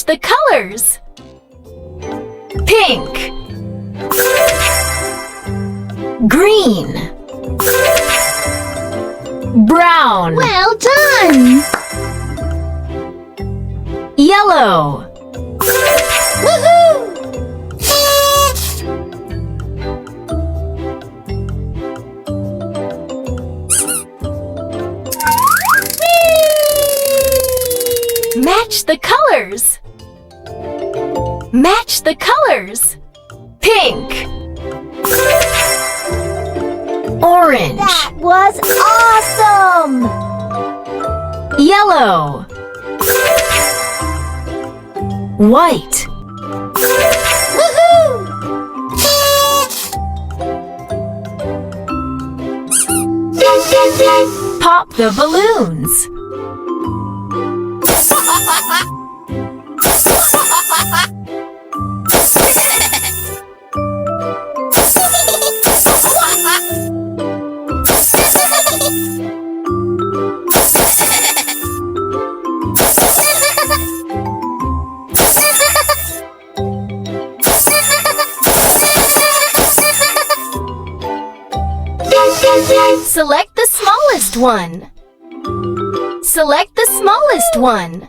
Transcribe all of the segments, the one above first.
the colors. Pink, green, brown, Well done! yellow, Woohoo! match the colors. Match the colors. Pink, orange, That was awesome! yellow, white, Woohoo! pop the balloons. Select the smallest one. Select the smallest one.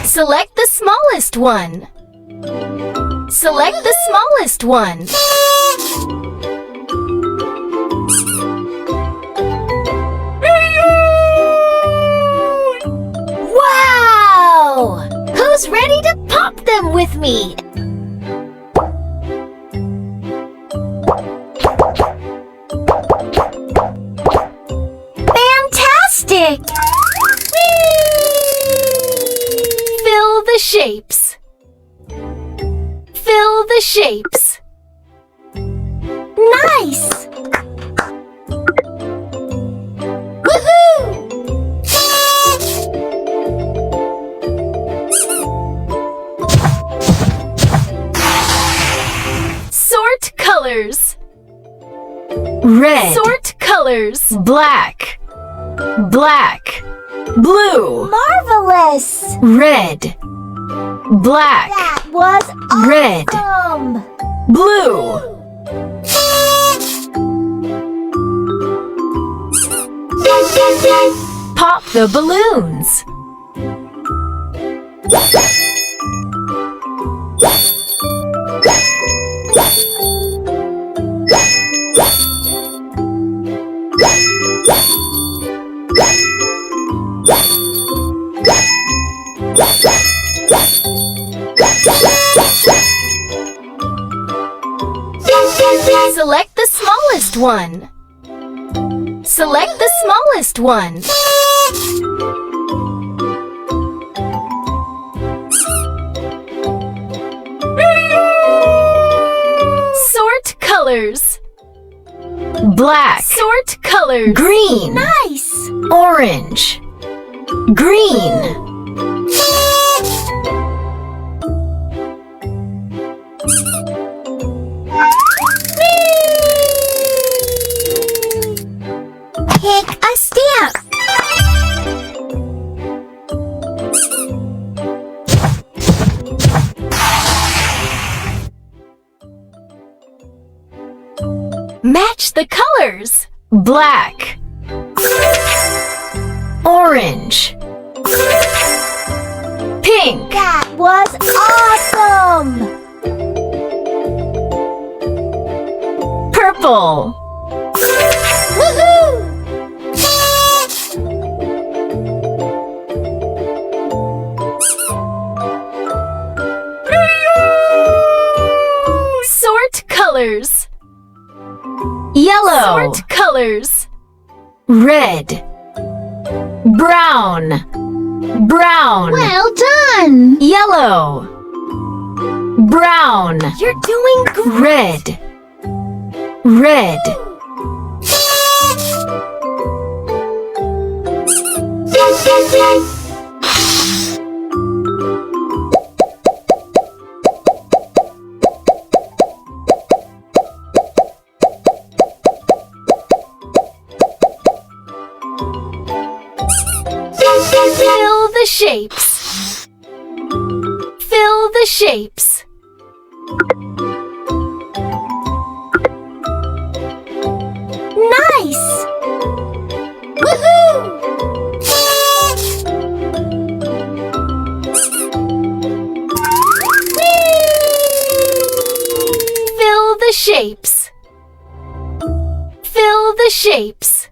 Select the smallest one. Select the smallest one. Wow! Who's ready to pop them with me? Fantastic! Fill the shapes. Fill the shapes. Nice! Woohoo! Sort colors. Red. Sort colors. Black. Black. Blue. Marvelous! Red. Black. That was Red. awesome! Blue. Pop the balloons. Select the smallest one. Select the smallest one. Sort colors. Black. Sort colors. Green. Nice! Orange. Green. Pick a stamp. Match the colors. Black. Orange. Pink. That was awesome! Purple. Woohoo! Sort colors. Yellow. Sort colors. Red. Brown. Brown. Well done! Yellow. Brown. You're doing great! Red. Red. Fill the shapes. Fill the shapes. Nice! Woohoo! Fill the shapes. Fill the shapes.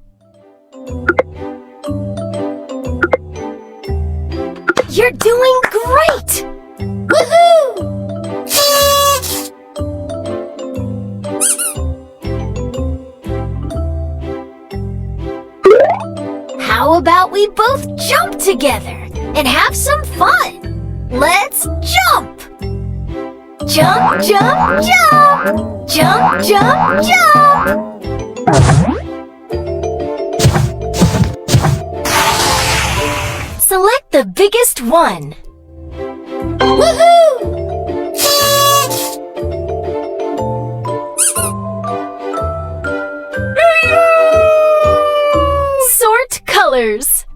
You're doing great! Woohoo! How about we both jump together and have some fun? Let's jump! Jump, jump, jump! Jump, jump, jump! Select the biggest one. Woohoo! Sort colors.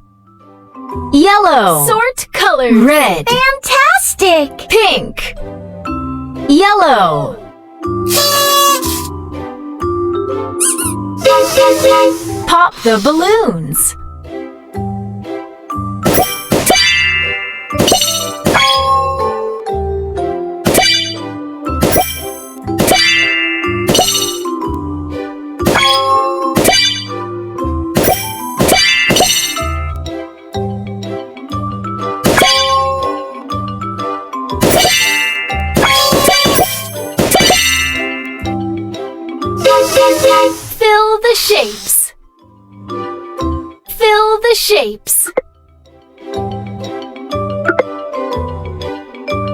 Yellow, Sort colors. red, Fantastic! Pink. yellow, pop the balloons. Fill the shapes. Fill the shapes.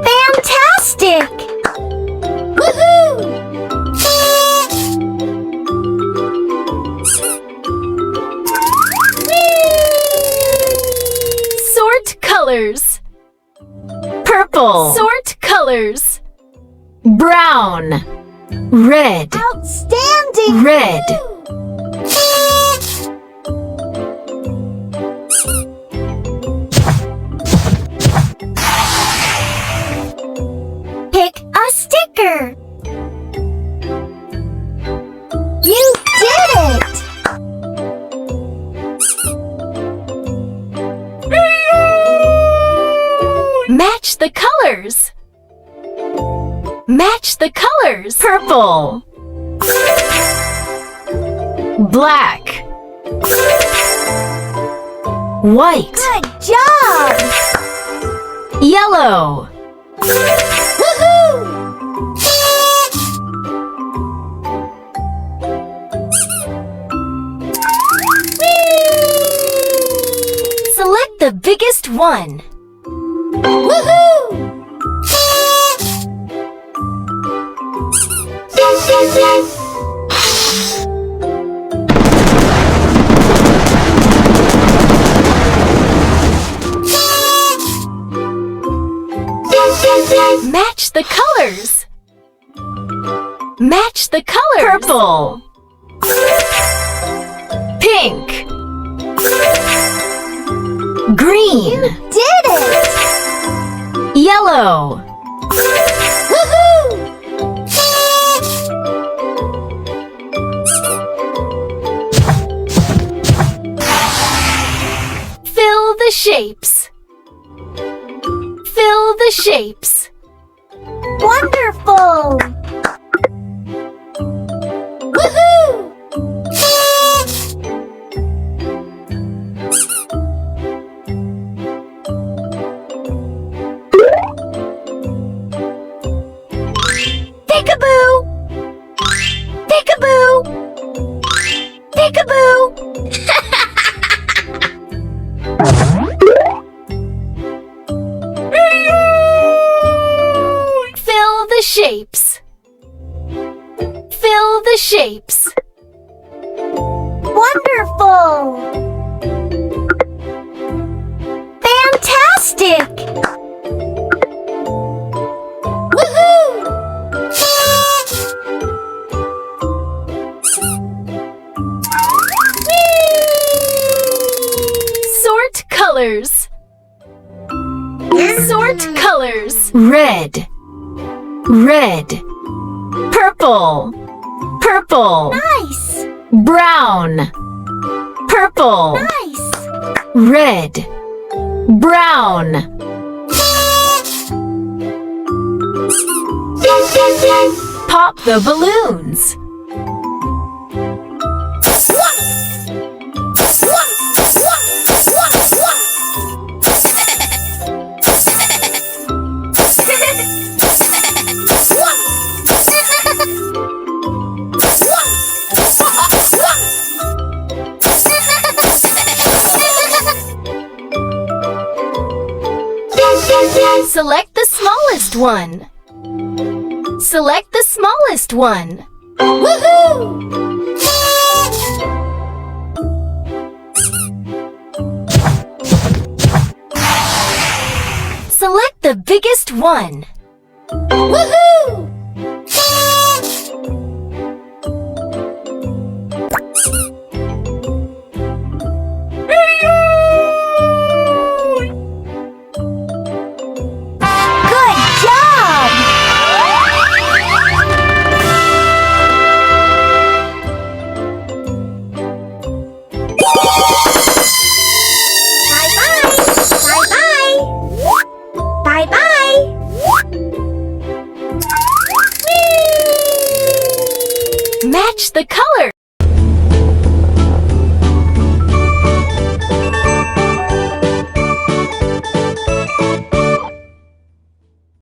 Fantastic! Woohoo! Sort colors. Purple, Sort colors. brown, red, Outstanding! red, Pick a sticker. You did it! Match the colors. Match the colors. purple, black, white, Good job! yellow, Woohoo! Select the biggest one. Woohoo! Match the colors. Match the colors. purple, Pink. green, Did it! yellow, Woohoo! Fill the shapes. Fill the shapes. Wonderful! Woohoo! Peekaboo. Peekaboo. Peekaboo. Fill the shapes. Fill the shapes. Wonderful! Fantastic! Woohoo! Sort colors. Sort colors. Red. Red. Purple. Purple. Nice. Brown. Purple. Nice. Red. Brown. Pop the balloons. Select the smallest one. Select the smallest one. Woohoo! Select the biggest one. Woohoo! Good job! Bye-bye! Bye-bye! Bye-bye! Match the color.